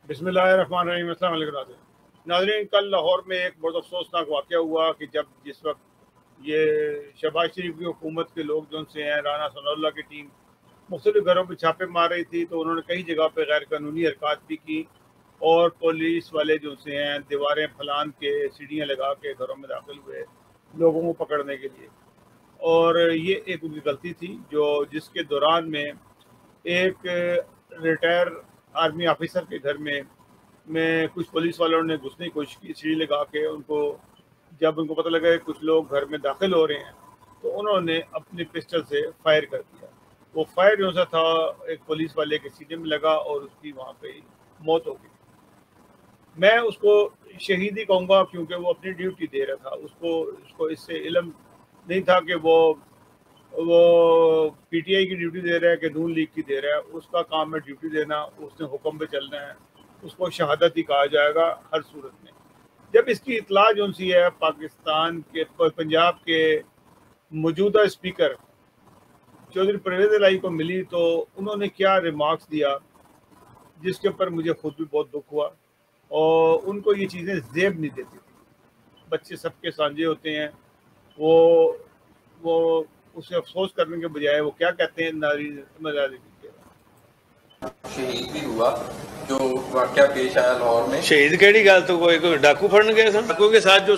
बिस्मिल्लाहिर्रहमानिर्रहीम। अस्सलाम वालेकुम नाज़रीन, कल लाहौर में एक बहुत अफसोसनाक वाक़या हुआ कि जिस वक्त ये शहबाज शरीफ की हुकूमत के लोग जो से हैं, राना सनाउल्लाह की टीम मुख्तलिफ घरों पर छापे मार रही थी, तो उन्होंने कई जगह पर गैर कानूनी हरकत भी की और पुलिस वाले जो से हैं दीवारें फलान के सीढ़ियाँ लगा के घरों में दाखिल हुए लोगों को पकड़ने के लिए। और ये एक उनकी गलती थी जो जिसके दौरान में एक रिटायर आर्मी ऑफिसर के घर में कुछ पुलिस वालों ने घुसने की कोशिश की सीढ़ी लगा के उनको। जब उनको पता लगा कि कुछ लोग घर में दाखिल हो रहे हैं तो उन्होंने अपने पिस्टल से फायर कर दिया। वो फायर जो सा था एक पुलिस वाले के सीने में लगा और उसकी वहाँ पे मौत हो गई। मैं उसको शहीद ही कहूँगा क्योंकि वो अपनी ड्यूटी दे रहा था। उसको इससे इल्म नहीं था कि वो पीटीआई की ड्यूटी दे रहा है कि नून लीग की दे रहा है। उसका काम है ड्यूटी देना, उसने हुक्म पे चलना है, उसको शहादत ही कहा जाएगा हर सूरत में। जब इसकी इतला जो सी है पाकिस्तान के पंजाब के मौजूदा स्पीकर चौधरी परवेज़ इलाही को मिली तो उन्होंने क्या रिमार्क्स दिया जिसके ऊपर मुझे खुद भी बहुत दुख हुआ। और उनको ये चीज़ें ज़ेब नहीं देती थी। बच्चे सबके सांझे होते हैं। वो उसे अफसोस करने के बजाय वो क्या कहते हैं, शहीद भी हुआ जो वाकया पेश आया लाहौर में। शहीद केड़ी गल तो कोई डाकू फड़न गए सन, डाकू के साथ जो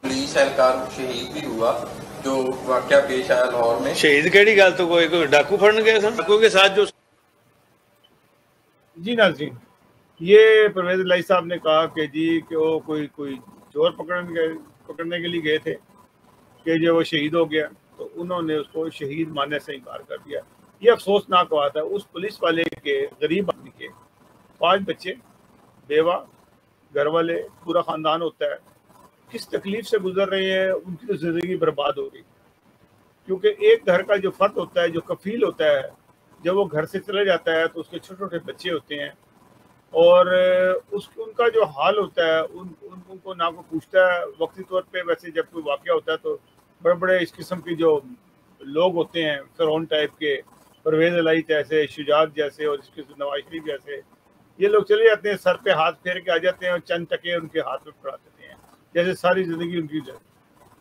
पुलिस एहलकार शहीद भी हुआ जो वाकया पेश आया लाहौर में। शहीद केड़ी गल तो कोई डाकू फड़न गए सन, डाकू के साथ जो। जी नाज़रीन, ये परवेज़ इलाही साहब ने कहा कि जी कि वो कोई चोर पकड़ने के लिए गए थे कि जो वो शहीद हो गया, तो उन्होंने उसको शहीद मानने से इनकार कर दिया। ये अफसोसनाक बात है। उस पुलिस वाले के गरीब आदमी के 5 बच्चे, बेवा, घर वाले, पूरा ख़ानदान होता है, किस तकलीफ से गुजर रहे हैं। उनकी तो ज़िंदगी बर्बाद हो गई क्योंकि एक घर का जो फ़र्द होता है, जो कफ़ील होता है, जब वो घर से चला जाता है तो उसके छोटे छोटे बच्चे होते हैं और उनका जो हाल होता है उनको ना कोई पूछता है वक्ती तौर पे। वैसे जब कोई वाक़या होता है तो बड़े बड़े इस किस्म के जो लोग होते हैं फ़िरौन टाइप के, परवेज़ इलाही जैसे, शुजात जैसे और इसके नवाज शरीफ जैसे, ये लोग चले जाते हैं, सर पे हाथ फेर के आ जाते हैं और चंद टके उनके हाथ में पड़ा देते हैं जैसे सारी ज़िंदगी उनकी जाए।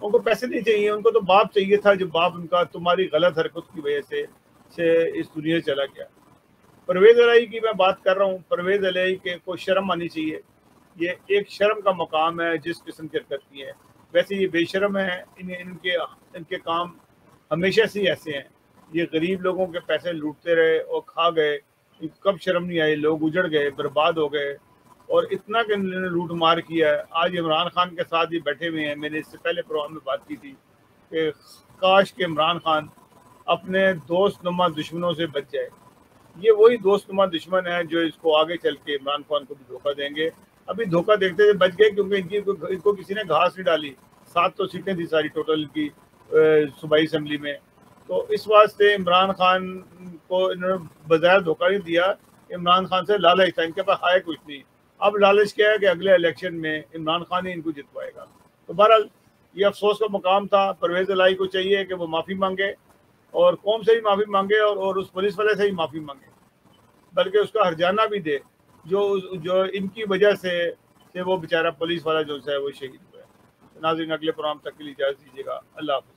उनको पैसे नहीं चाहिए, उनको तो बाप चाहिए था जो बाप उनका तुम्हारी गलत हरकत की वजह से इस दुनिया चला गया। परवेज़ इलाही की मैं बात कर रहा हूँ। परवेज़ इलाही के को शर्म आनी चाहिए। ये एक शर्म का मकाम है जिस किस्म की हरकत की है। वैसे ये बेशर्म है। इनके काम हमेशा से ही ऐसे हैं। ये गरीब लोगों के पैसे लूटते रहे और खा गए। इनको कब शर्म नहीं आई? लोग उजड़ गए, बर्बाद हो गए और इतना कि इन्होंने लूट मार किया है। आज इमरान खान के साथ ही बैठे हुए हैं। मैंने इससे पहले प्रोग्राम में बात की थी कि काश के इमरान खान अपने दोस्तनुमा दुश्मनों से बच जाए। ये वही दोस्तनुमा दुश्मन है जो इसको आगे चल के इमरान खान को भी धोखा देंगे। अभी धोखा देखते हुए बच गए क्योंकि इनको किसी ने घास नहीं डाली। 7 तो सीटें थी सारी टोटल की सूबाई असम्बली में। तो इस वास्ते इमरान खान को इन्होंने बज़ाहिर धोखा नहीं दिया। इमरान खान से लालच था, इनके पास है कुछ नहीं। अब लालच क्या है कि अगले इलेक्शन में इमरान खान ही इनको जितवाएगा। तो बहरहाल ये अफसोस का मुकाम था। परवेज़ इलाही को चाहिए कि वो माफ़ी मांगे और कौम से ही माफ़ी मांगे और उस पुलिस वाले से ही माफ़ी मांगे, बल्कि उसका हर्जाना भी दे जो इनकी वजह से वो बेचारा पुलिस वाला जो है वो शहीद हुआ है। नाज़रीन, अगले प्रोग्राम तक के लिए इजाज़त दीजिएगा। अल्लाह हाफ़िज़।